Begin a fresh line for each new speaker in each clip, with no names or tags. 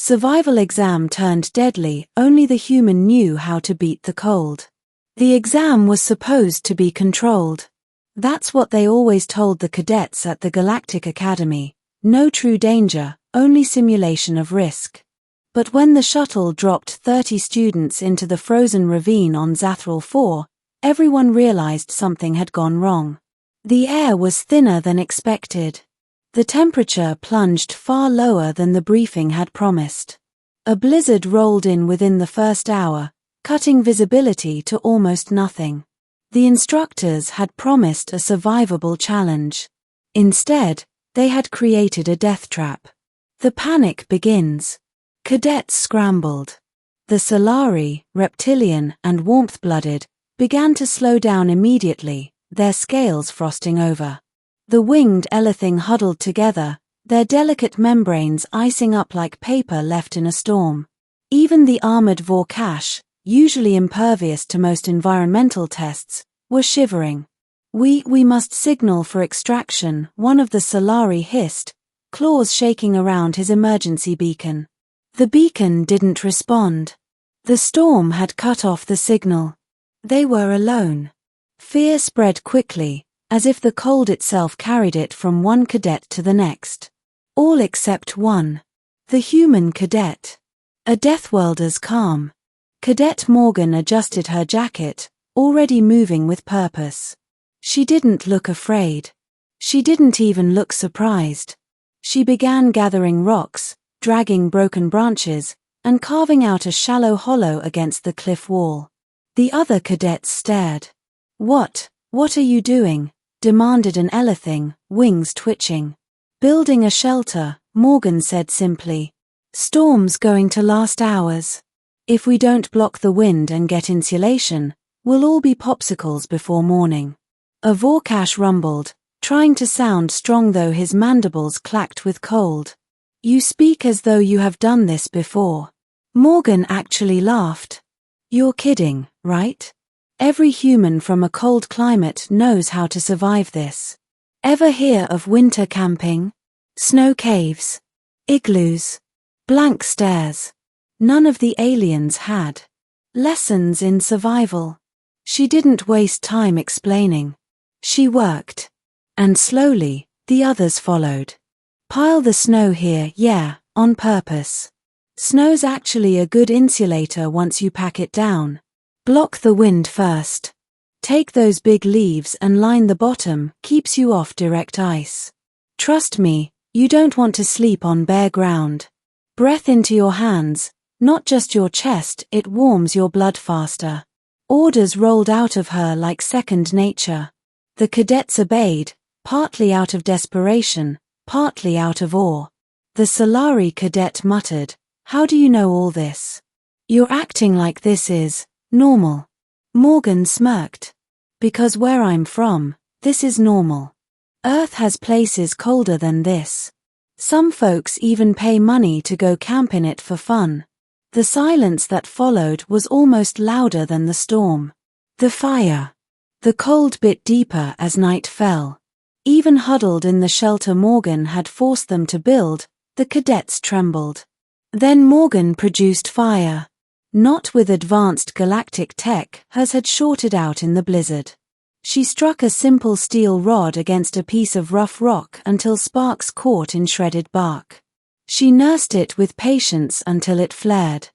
Survival exam turned deadly, only the human knew how to beat the cold. The exam was supposed to be controlled. That's what they always told the cadets at the Galactic Academy. No true danger, only simulation of risk. But when the shuttle dropped 30 students into the frozen ravine on Zathral 4, everyone realized something had gone wrong. The air was thinner than expected. The temperature plunged far lower than the briefing had promised. A blizzard rolled in within the first hour, cutting visibility to almost nothing. The instructors had promised a survivable challenge. Instead, they had created a death trap. The panic begins. Cadets scrambled. The Solari, reptilian and warmth-blooded, began to slow down immediately, their scales frosting over. The winged Elething huddled together, their delicate membranes icing up like paper left in a storm. Even the armored Vorkash, usually impervious to most environmental tests, were shivering. We must signal for extraction, one of the Solari hissed, claws shaking around his emergency beacon. The beacon didn't respond. The storm had cut off the signal. They were alone. Fear spread quickly, as if the cold itself carried it from one cadet to the next. All except one. The human cadet. A deathworlder's calm. Cadet Morgan adjusted her jacket, already moving with purpose. She didn't look afraid. She didn't even look surprised. She began gathering rocks, dragging broken branches, and carving out a shallow hollow against the cliff wall. The other cadets stared. What are you doing?" demanded an Elething, wings twitching. "Building a shelter," Morgan said simply. "Storm's going to last hours. If we don't block the wind and get insulation, we'll all be popsicles before morning." A Vorkash rumbled, trying to sound strong though his mandibles clacked with cold. "You speak as though you have done this before." Morgan actually laughed. "You're kidding, right? Every human from a cold climate knows how to survive this. Ever hear of winter camping? Snow caves? Igloos? Blank stares. None of the aliens had. Lessons in survival." She didn't waste time explaining. She worked. And slowly, the others followed. "Pile the snow here, yeah, on purpose. Snow's actually a good insulator once you pack it down. Block the wind first. Take those big leaves and line the bottom, keeps you off direct ice. Trust me, you don't want to sleep on bare ground. Breath into your hands, not just your chest, it warms your blood faster." Orders rolled out of her like second nature. The cadets obeyed, partly out of desperation, partly out of awe. The Solari cadet muttered, "How do you know all this? You're acting like this is normal." Morgan smirked. "Because where I'm from, this is normal. Earth has places colder than this. Some folks even pay money to go camp in it for fun." The silence that followed was almost louder than the storm. The fire. The cold bit deeper as night fell. Even huddled in the shelter Morgan had forced them to build, the cadets trembled. Then Morgan produced fire. Not with advanced galactic tech, hers had shorted out in the blizzard. She struck a simple steel rod against a piece of rough rock until sparks caught in shredded bark. She nursed it with patience until it flared.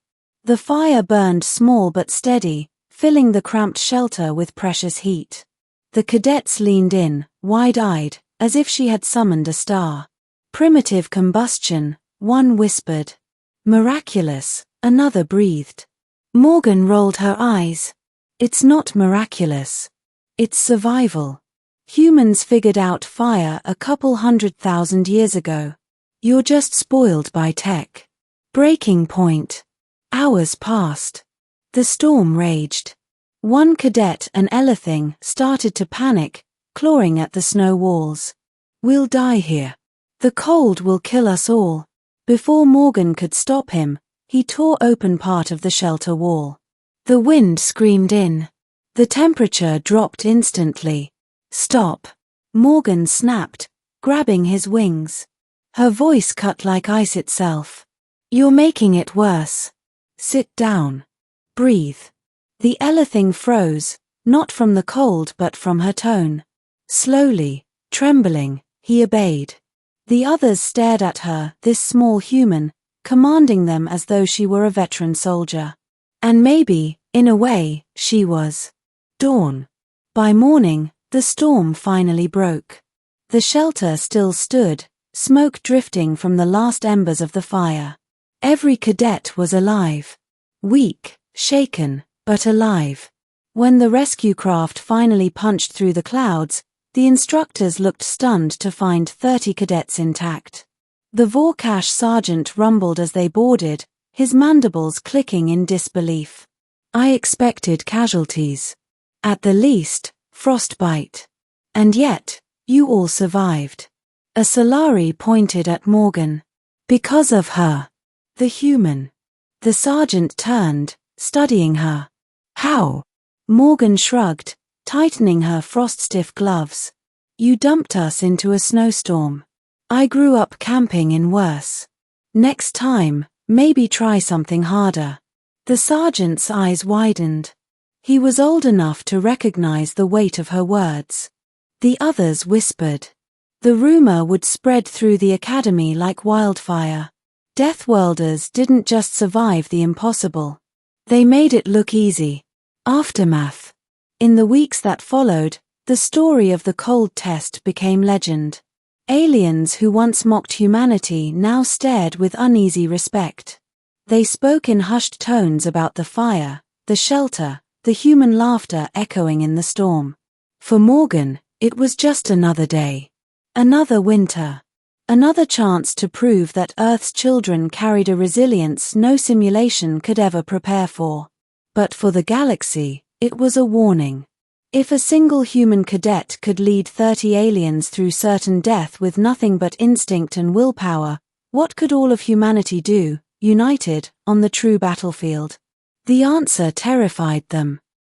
The fire burned small but steady, filling the cramped shelter with precious heat. The cadets leaned in, wide-eyed, as if she had summoned a star. "Primitive combustion," one whispered. "Miraculous," another breathed. Morgan rolled her eyes. "It's not miraculous. It's survival. Humans figured out fire a couple 100,000 years ago. You're just spoiled by tech." Breaking point. Hours passed. The storm raged. One cadet, an Elething, started to panic, clawing at the snow walls. "We'll die here. The cold will kill us all." Before Morgan could stop him, he tore open part of the shelter wall. The wind screamed in. The temperature dropped instantly. "Stop!" Morgan snapped, grabbing his wings. Her voice cut like ice itself. You're making it worse. Sit down. Breathe. The thing froze, not from the cold but from her tone. Slowly, trembling, he obeyed. The others stared at her, this small human, commanding them as though she were a veteran soldier. And maybe, in a way, she was. Dawn. By morning, the storm finally broke. The shelter still stood, smoke drifting from the last embers of the fire. Every cadet was alive. Weak, shaken, but alive. When the rescue craft finally punched through the clouds, the instructors looked stunned to find 30 cadets intact. The Vorkash sergeant rumbled as they boarded, his mandibles clicking in disbelief. I expected casualties. At the least, frostbite. And yet, you all survived. A Solari pointed at Morgan. Because of her. The human. The sergeant turned, studying her. How? Morgan shrugged, tightening her frost-stiff gloves. You dumped us into a snowstorm. I grew up camping in worse. Next time, maybe try something harder. The sergeant's eyes widened. He was old enough to recognize the weight of her words. The others whispered. The rumor would spread through the academy like wildfire. Deathworlders didn't just survive the impossible. They made it look easy. Aftermath. In the weeks that followed, the story of the cold test became legend. Aliens who once mocked humanity now stared with uneasy respect. They spoke in hushed tones about the fire, the shelter, the human laughter echoing in the storm. For Morgan, it was just another day. Another winter. Another chance to prove that Earth's children carried a resilience no simulation could ever prepare for. But for the galaxy, it was a warning. If a single human cadet could lead 30 aliens through certain death with nothing but instinct and willpower, what could all of humanity do, united, on the true battlefield? The answer terrified them.